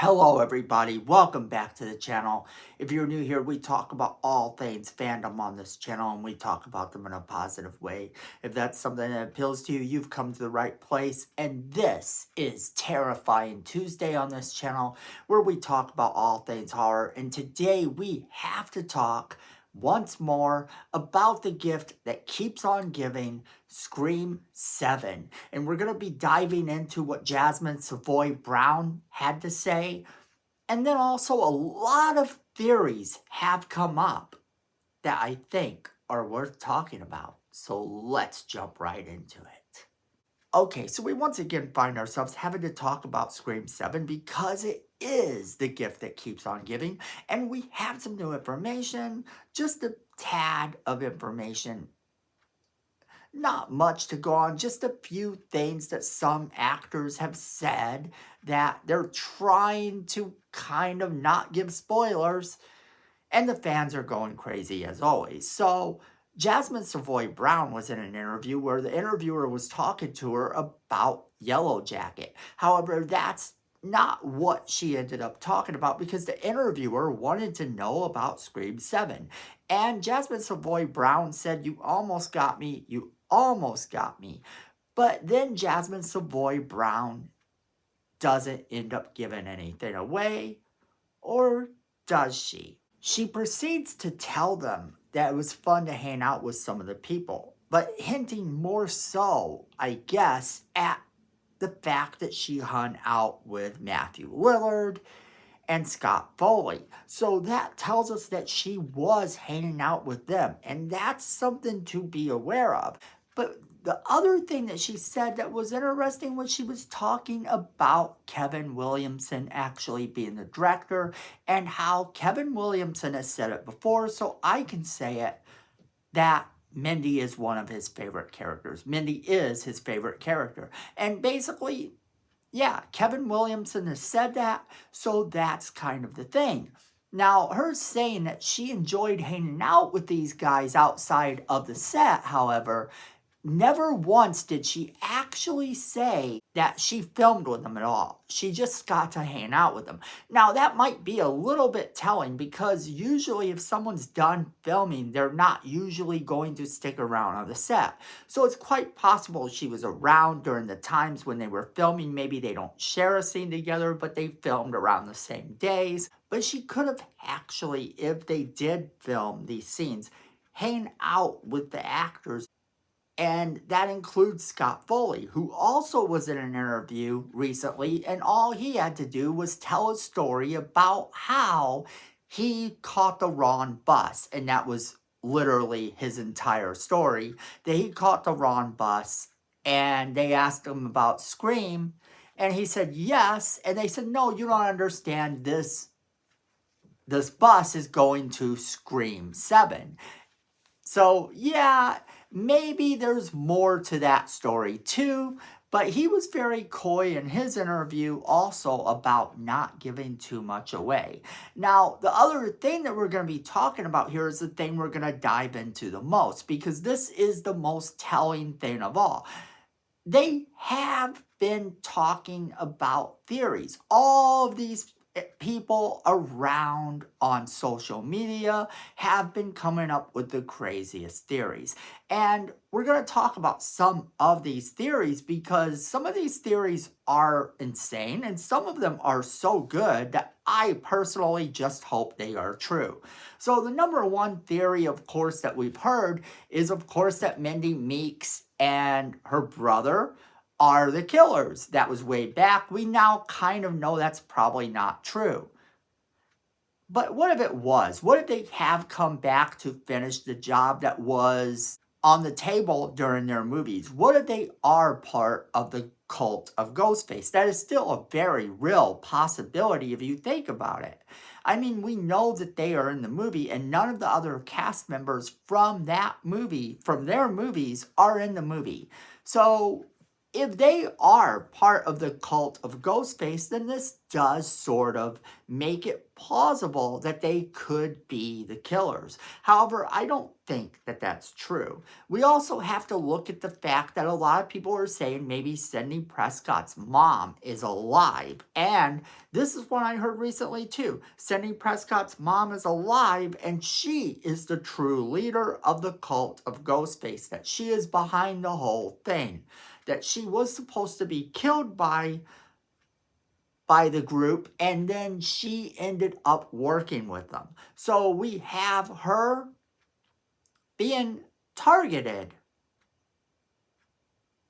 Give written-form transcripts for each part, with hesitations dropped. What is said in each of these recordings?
Hello everybody, welcome back to the channel. If you're new here, we talk about all things fandom on this channel and we talk about them in a positive way. If that's something that appeals to you, you've come to the right place. And this is Terrifying Tuesday on this channel where we talk about all things horror. And today we have to talk once more about the gift that keeps on giving, Scream 7. And we're going to be diving into what Jasmine Savoy Brown had to say. And then also a lot of theories have come up that I think are worth talking about. So let's jump right into it. Okay, so we once again find ourselves having to talk about Scream 7 because it is the gift that keeps on giving. And we have some new information, just a tad of information. Not much to go on, just a few things that some actors have said that they're trying to kind of not give spoilers. And the fans are going crazy as always. So Jasmine Savoy Brown was in an interview where the interviewer was talking to her about Yellow Jacket. However, that's not what she ended up talking about because the interviewer wanted to know about Scream 7. And Jasmine Savoy Brown said, "You almost got me. You almost got me." But then Jasmine Savoy Brown doesn't end up giving anything away, or does she? She proceeds to tell them that it was fun to hang out with some of the people, but hinting more so, I guess, at the fact that she hung out with Matthew Lillard and Scott Foley. So that tells us that she was hanging out with them, and that's something to be aware of. But the other thing that she said that was interesting was she was talking about Kevin Williamson actually being the director and how Kevin Williamson has said it before, so I can say it, that Mindy is one of his favorite characters. Mindy is his favorite character. And basically, yeah, Kevin Williamson has said that, so that's kind of the thing. Now, her saying that she enjoyed hanging out with these guys outside of the set, however, never once did she actually say that she filmed with them at all. She just got to hang out with them. Now, that might be a little bit telling because usually if someone's done filming, they're not usually going to stick around on the set. So it's quite possible she was around during the times when they were filming. Maybe they don't share a scene together, but they filmed around the same days. But she could have actually, if they did film these scenes, hang out with the actors. And that includes Scott Foley, who also was in an interview recently, and all he had to do was tell a story about how he caught the wrong bus. And that was literally his entire story, that he caught the wrong bus, and they asked him about Scream, and he said yes, and they said, "No, you don't understand, this bus is going to Scream 7. So, yeah, maybe there's more to that story too, but he was very coy in his interview also about not giving too much away. Now, the other thing that we're going to be talking about here is the thing we're going to dive into the most, because this is the most telling thing of all. They have been talking about theories. All of these people around on social media have been coming up with the craziest theories. And we're going to talk about some of these theories because some of these theories are insane and some of them are so good that I personally just hope they are true. So the number one theory, of course, that we've heard is, of course, that Mindy Meeks and her brother are the killers. That was way back. We now kind of know that's probably not true. But what if it was? What if they have come back to finish the job that was on the table during their movies? What if they are part of the cult of Ghostface? That is still a very real possibility if you think about it. I mean, we know that they are in the movie, and none of the other cast members from that movie, from their movies, are in the movie. So if they are part of the cult of Ghostface, then this does sort of make it plausible that they could be the killers. However, I don't think that that's true. We also have to look at the fact that a lot of people are saying maybe Sidney Prescott's mom is alive. And this is what I heard recently too. Sidney Prescott's mom is alive and she is the true leader of the cult of Ghostface, that she is behind the whole thing, that she was supposed to be killed by the group, and then she ended up working with them. So we have her being targeted,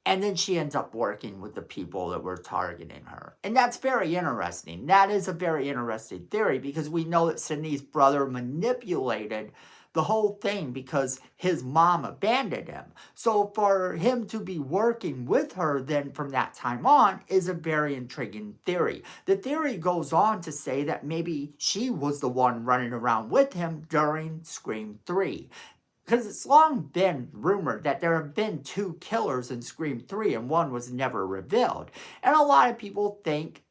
and then she ends up working with the people that were targeting her. And that's very interesting. That is a very interesting theory, because we know that Sidney's brother manipulated the whole thing because his mom abandoned him. So for him to be working with her then from that time on is a very intriguing theory. The theory goes on to say that maybe she was the one running around with him during Scream 3. Because it's long been rumored that there have been 2 killers in Scream 3 and one was never revealed. And a lot of people think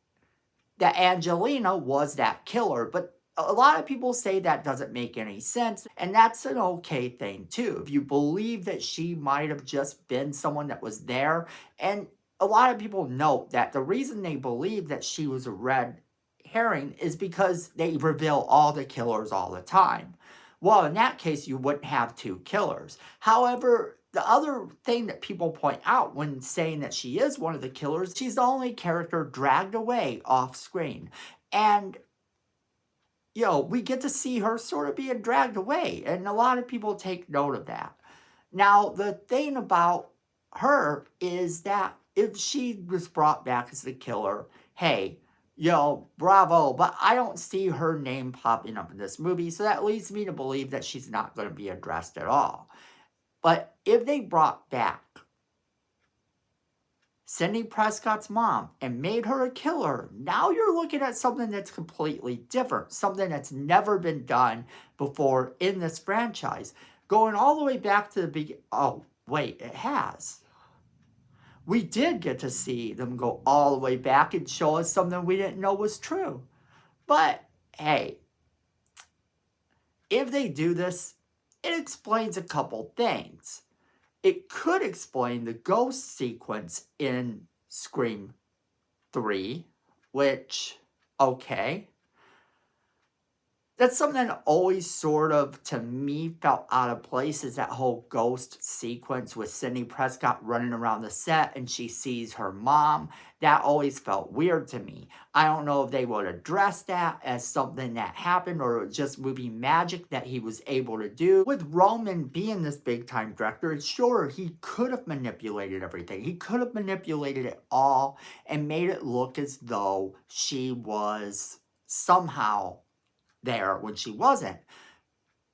that Angelina was that killer, but a lot of people say that doesn't make any sense, and that's an okay thing too. If you believe that she might have just been someone that was there, and a lot of people note that the reason they believe that she was a red herring is because they reveal all the killers all the time. Well, in that case, you wouldn't have 2 killers. However, the other thing that people point out when saying that she is one of the killers, she's the only character dragged away off screen. And, we get to see her sort of being dragged away. And a lot of people take note of that. Now, the thing about her is that if she was brought back as the killer, hey, bravo, but I don't see her name popping up in this movie, so that leads me to believe that she's not going to be addressed at all. But if they brought back Sidney Prescott's mom and made her a killer, now you're looking at something that's completely different, something that's never been done before in this franchise. Going all the way back to the beginning. Oh, wait, it has. We did get to see them go all the way back and show us something we didn't know was true. But, hey, if they do this, it explains a couple things. It could explain the ghost sequence in Scream 3, which, okay. That's something that always sort of, to me, felt out of place, is that whole ghost sequence with Sidney Prescott running around the set and she sees her mom. That always felt weird to me. I don't know if they would address that as something that happened or just movie magic that he was able to do. With Roman being this big-time director, sure, he could have manipulated everything. He could have manipulated it all and made it look as though she was somehow there when she wasn't.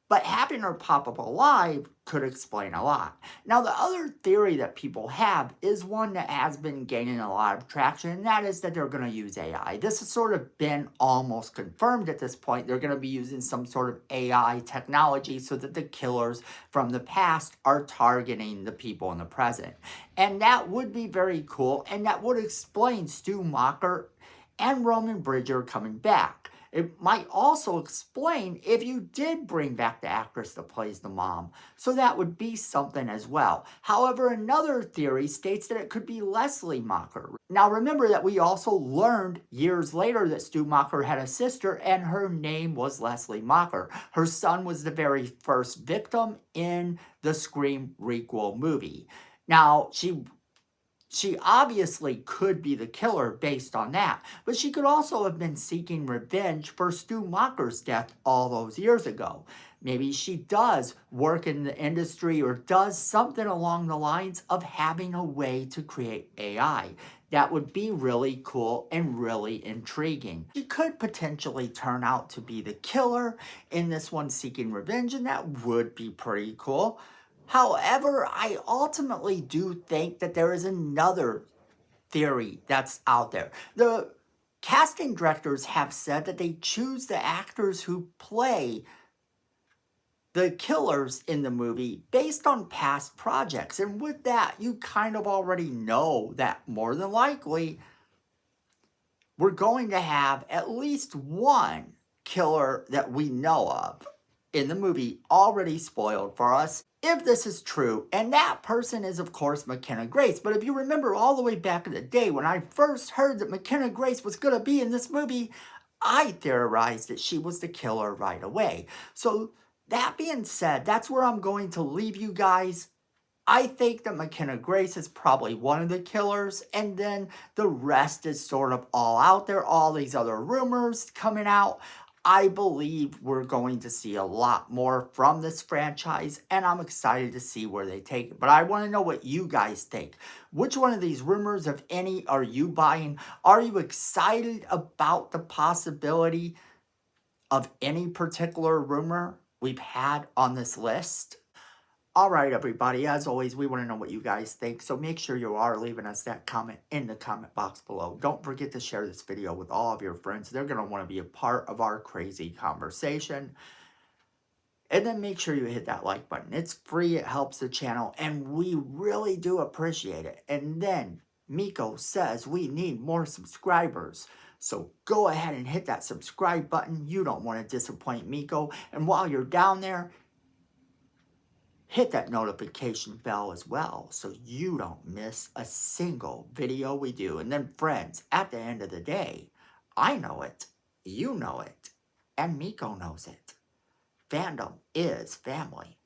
But having her pop up alive could explain a lot. Now, the other theory that people have is one that has been gaining a lot of traction, and that is that they're going to use AI. This has sort of been almost confirmed at this point. They're going to be using some sort of AI technology so that the killers from the past are targeting the people in the present. And that would be very cool, and that would explain Stu Macher and Roman Bridger coming back. It might also explain if you did bring back the actress that plays the mom. So that would be something as well. However, another theory states that it could be Leslie Macher. Now remember that we also learned years later that Stu Macher had a sister and her name was Leslie Macher. Her son was the very first victim in the Scream requel movie. Now, she obviously could be the killer based on that, but she could also have been seeking revenge for Stu Macher's death all those years ago. Maybe she does work in the industry or does something along the lines of having a way to create AI. That would be really cool and really intriguing. She could potentially turn out to be the killer in this one seeking revenge, and that would be pretty cool. However, I ultimately do think that there is another theory that's out there. The casting directors have said that they choose the actors who play the killers in the movie based on past projects. And with that, you kind of already know that more than likely we're going to have at least one killer that we know of in the movie already spoiled for us, if this is true. And that person is, of course, McKenna Grace. But if you remember all the way back in the day when I first heard that McKenna Grace was going to be in this movie, I theorized that she was the killer right away. So that being said, that's where I'm going to leave you guys. I think that McKenna Grace is probably one of the killers, and then the rest is sort of all out there, all these other rumors coming out. I believe we're going to see a lot more from this franchise, and I'm excited to see where they take it. But I want to know what you guys think. Which one of these rumors, if any, are you buying? Are you excited about the possibility of any particular rumor we've had on this list? All right, everybody, as always, we want to know what you guys think, so make sure you are leaving us that comment in the comment box below. Don't forget to share this video with all of your friends. They're going to want to be a part of our crazy conversation. And then make sure you hit that like button. It's free, it helps the channel, and we really do appreciate it. And then Miko says we need more subscribers. So go ahead and hit that subscribe button. You don't want to disappoint Miko. And while you're down there, hit that notification bell as well so you don't miss a single video we do. And then friends, at the end of the day, I know it, you know it, and Miko knows it. Fandom is family.